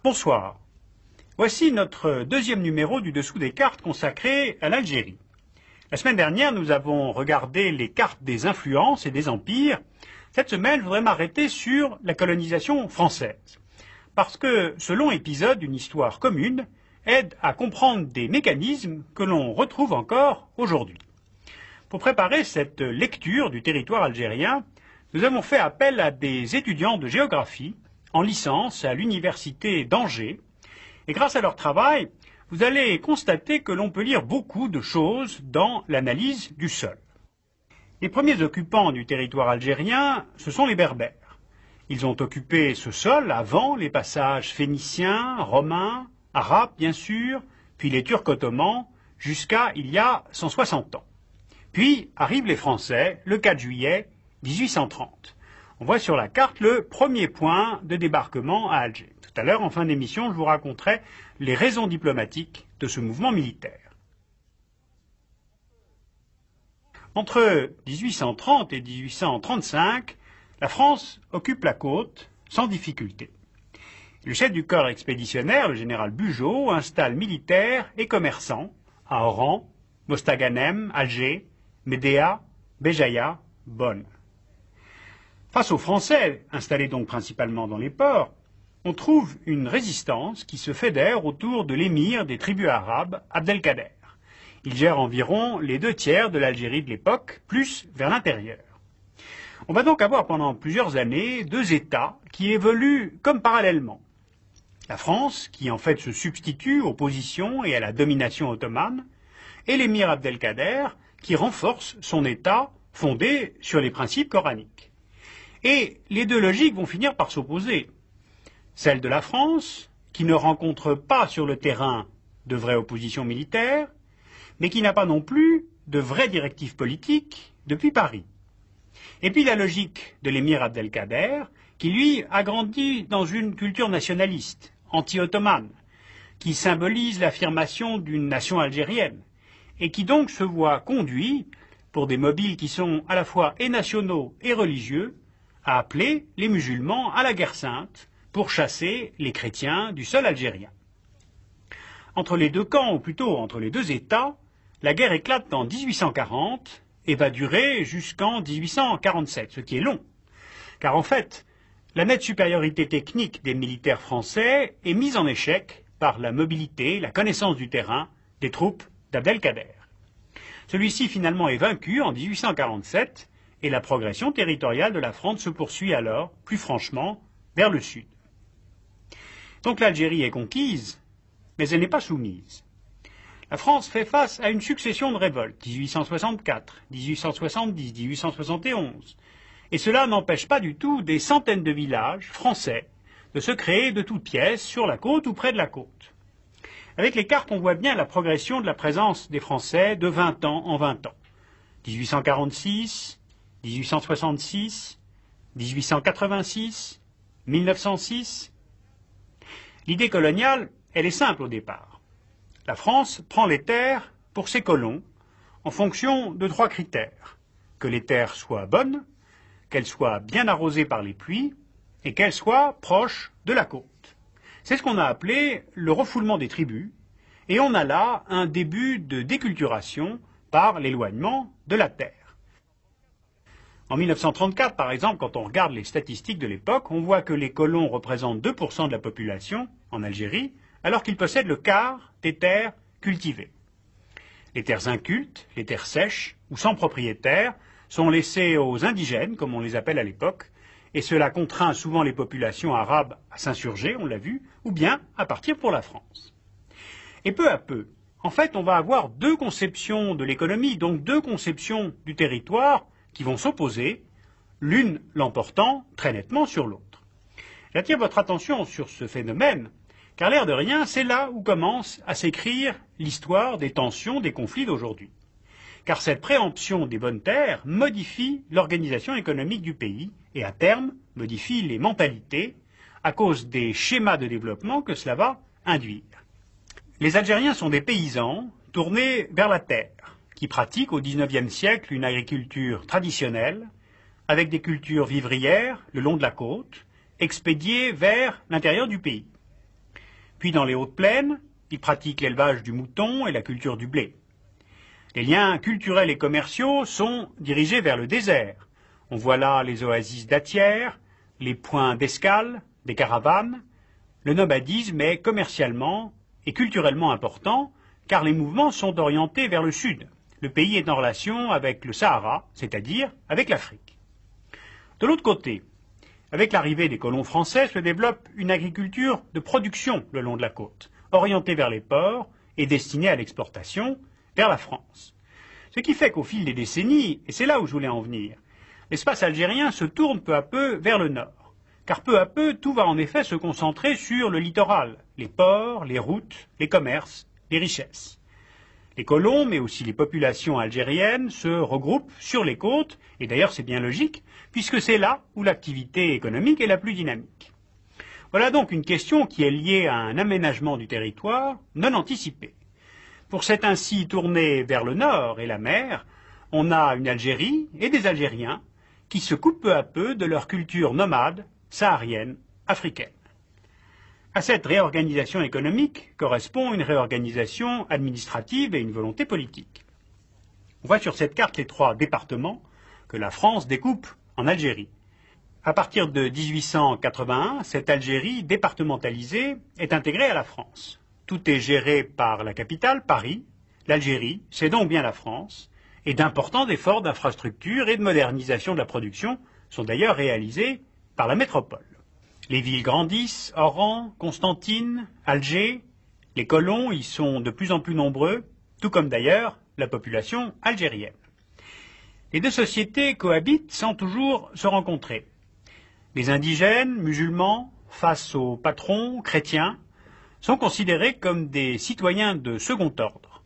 Bonsoir. Voici notre deuxième numéro du Dessous des cartes consacré à l'Algérie. La semaine dernière, nous avons regardé les cartes des influences et des empires. Cette semaine, je voudrais m'arrêter sur la colonisation française. Parce que ce long épisode d'une histoire commune aide à comprendre des mécanismes que l'on retrouve encore aujourd'hui. Pour préparer cette lecture du territoire algérien, nous avons fait appel à des étudiants de géographie en licence à l'université d'Angers. Et grâce à leur travail, vous allez constater que l'on peut lire beaucoup de choses dans l'analyse du sol. Les premiers occupants du territoire algérien, ce sont les Berbères. Ils ont occupé ce sol avant les passages phéniciens, romains, arabes bien sûr, puis les Turcs ottomans, jusqu'à il y a 160 ans. Puis arrivent les Français le 4 juillet 1830. On voit sur la carte le premier point de débarquement à Alger. Tout à l'heure, en fin d'émission, je vous raconterai les raisons diplomatiques de ce mouvement militaire. Entre 1830 et 1835, la France occupe la côte sans difficulté. Le chef du corps expéditionnaire, le général Bugeaud, installe militaires et commerçants à Oran, Mostaganem, Alger, Médéa, Béjaïa, Bonn. Face aux Français, installés donc principalement dans les ports, on trouve une résistance qui se fédère autour de l'émir des tribus arabes, Abdelkader. Il gère environ les 2/3 de l'Algérie de l'époque, plus vers l'intérieur. On va donc avoir pendant plusieurs années deux États qui évoluent comme parallèlement. La France, qui en fait se substitue aux positions et à la domination ottomane, et l'émir Abdelkader, qui renforce son État fondé sur les principes coraniques. Et les deux logiques vont finir par s'opposer. Celle de la France, qui ne rencontre pas sur le terrain de vraies oppositions militaires, mais qui n'a pas non plus de vraies directives politiques depuis Paris. Et puis la logique de l'émir Abdelkader, qui lui a grandi dans une culture nationaliste, anti-ottomane, qui symbolise l'affirmation d'une nation algérienne, et qui donc se voit conduit, pour des mobiles qui sont à la fois et nationaux et religieux, à appeler les musulmans à la guerre sainte pour chasser les chrétiens du sol algérien. Entre les deux camps, ou plutôt entre les deux États, la guerre éclate en 1840 et va durer jusqu'en 1847, ce qui est long. Car en fait, la nette supériorité technique des militaires français est mise en échec par la mobilité, la connaissance du terrain des troupes d'Abdelkader. Celui-ci finalement est vaincu en 1847 et la progression territoriale de la France se poursuit alors, plus franchement, vers le sud. Donc l'Algérie est conquise, mais elle n'est pas soumise. La France fait face à une succession de révoltes, 1864, 1870, 1871, et cela n'empêche pas du tout des centaines de villages français de se créer de toutes pièces sur la côte ou près de la côte. Avec les cartes, on voit bien la progression de la présence des Français de 20 ans en 20 ans. 1846, 1866, 1886, 1906. L'idée coloniale, elle est simple au départ. La France prend les terres pour ses colons en fonction de 3 critères. Que les terres soient bonnes, qu'elles soient bien arrosées par les pluies et qu'elles soient proches de la côte. C'est ce qu'on a appelé le refoulement des tribus et on a là un début de déculturation par l'éloignement de la terre. En 1934, par exemple, quand on regarde les statistiques de l'époque, on voit que les colons représentent 2% de la population en Algérie, alors qu'ils possèdent le quart des terres cultivées. Les terres incultes, les terres sèches ou sans propriétaire sont laissées aux indigènes, comme on les appelle à l'époque, et cela contraint souvent les populations arabes à s'insurger, on l'a vu, ou bien à partir pour la France. Et peu à peu, en fait, on va avoir deux conceptions de l'économie, donc deux conceptions du territoire, qui vont s'opposer, l'une l'emportant très nettement sur l'autre. J'attire votre attention sur ce phénomène, car l'air de rien, c'est là où commence à s'écrire l'histoire des tensions, des conflits d'aujourd'hui. Car cette préemption des bonnes terres modifie l'organisation économique du pays et à terme modifie les mentalités, à cause des schémas de développement que cela va induire. Les Algériens sont des paysans tournés vers la terre, qui pratiquent au XIXe siècle une agriculture traditionnelle, avec des cultures vivrières le long de la côte, expédiées vers l'intérieur du pays. Puis dans les hautes plaines, ils pratiquent l'élevage du mouton et la culture du blé. Les liens culturels et commerciaux sont dirigés vers le désert. On voit là les oasis dattières, les points d'escale, des caravanes. Le nomadisme est commercialement et culturellement important, car les mouvements sont orientés vers le sud. Le pays est en relation avec le Sahara, c'est-à-dire avec l'Afrique. De l'autre côté, avec l'arrivée des colons français, se développe une agriculture de production le long de la côte, orientée vers les ports et destinée à l'exportation vers la France. Ce qui fait qu'au fil des décennies, et c'est là où je voulais en venir, l'espace algérien se tourne peu à peu vers le nord, car peu à peu tout va en effet se concentrer sur le littoral, les ports, les routes, les commerces, les richesses. Les colons, mais aussi les populations algériennes, se regroupent sur les côtes, et d'ailleurs c'est bien logique, puisque c'est là où l'activité économique est la plus dynamique. Voilà donc une question qui est liée à un aménagement du territoire non anticipé. Pour s'être ainsi tourné vers le nord et la mer, on a une Algérie et des Algériens qui se coupent peu à peu de leur culture nomade, saharienne, africaine. À cette réorganisation économique correspond une réorganisation administrative et une volonté politique. On voit sur cette carte les 3 départements que la France découpe en Algérie. À partir de 1881, cette Algérie départementalisée est intégrée à la France. Tout est géré par la capitale, Paris. L'Algérie, c'est donc bien la France, et d'importants efforts d'infrastructure et de modernisation de la production sont d'ailleurs réalisés par la métropole. Les villes grandissent, Oran, Constantine, Alger. Les colons y sont de plus en plus nombreux, tout comme d'ailleurs la population algérienne. Les deux sociétés cohabitent sans toujours se rencontrer. Les indigènes, musulmans, face aux patrons, chrétiens, sont considérés comme des citoyens de second ordre.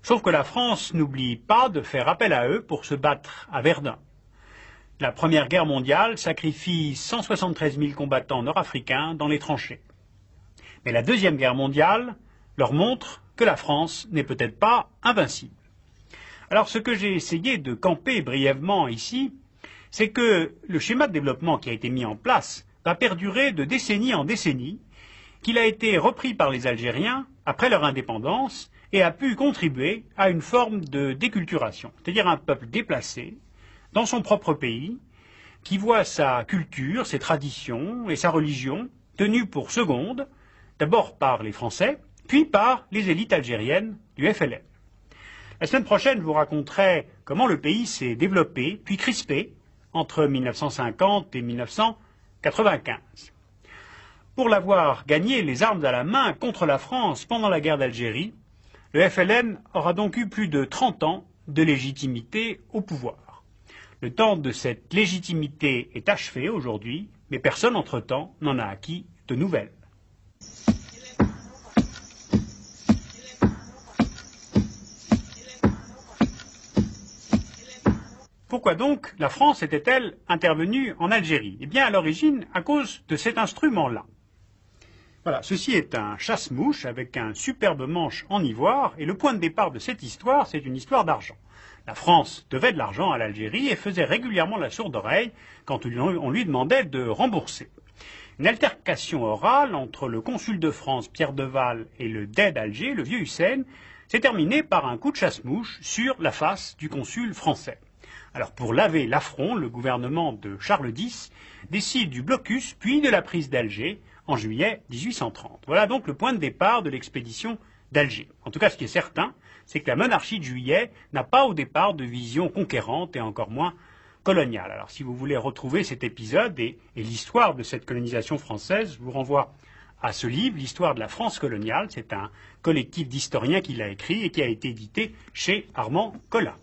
Sauf que la France n'oublie pas de faire appel à eux pour se battre à Verdun. La Première Guerre mondiale sacrifie 173 000 combattants nord-africains dans les tranchées. Mais la Deuxième Guerre mondiale leur montre que la France n'est peut-être pas invincible. Alors ce que j'ai essayé de camper brièvement ici, c'est que le schéma de développement qui a été mis en place va perdurer de décennie en décennie, qu'il a été repris par les Algériens après leur indépendance et a pu contribuer à une forme de déculturation, c'est-à-dire un peuple déplacé dans son propre pays, qui voit sa culture, ses traditions et sa religion tenues pour seconde, d'abord par les Français, puis par les élites algériennes du FLN. La semaine prochaine, je vous raconterai comment le pays s'est développé, puis crispé, entre 1950 et 1995. Pour l'avoir gagné les armes à la main contre la France pendant la guerre d'Algérie, le FLN aura donc eu plus de 30 ans de légitimité au pouvoir. Le temps de cette légitimité est achevé aujourd'hui, mais personne entre-temps n'en a acquis de nouvelles. Pourquoi donc la France était-elle intervenue en Algérie? Eh bien, à l'origine, à cause de cet instrument-là. Voilà, ceci est un chasse-mouche avec un superbe manche en ivoire, et le point de départ de cette histoire, c'est une histoire d'argent. La France devait de l'argent à l'Algérie et faisait régulièrement la sourde oreille quand on lui demandait de rembourser. Une altercation orale entre le consul de France, Pierre Deval, et le dey d'Alger, le vieux Hussein, s'est terminée par un coup de chasse-mouche sur la face du consul français. Alors pour laver l'affront, le gouvernement de Charles X décide du blocus puis de la prise d'Alger en juillet 1830. Voilà donc le point de départ de l'expédition d'Alger. En tout cas, ce qui est certain, c'est que la monarchie de Juillet n'a pas au départ de vision conquérante et encore moins coloniale. Alors si vous voulez retrouver cet épisode et l'histoire de cette colonisation française, je vous renvoie à ce livre, l'histoire de la France coloniale. C'est un collectif d'historiens qui l'a écrit et qui a été édité chez Armand Collat.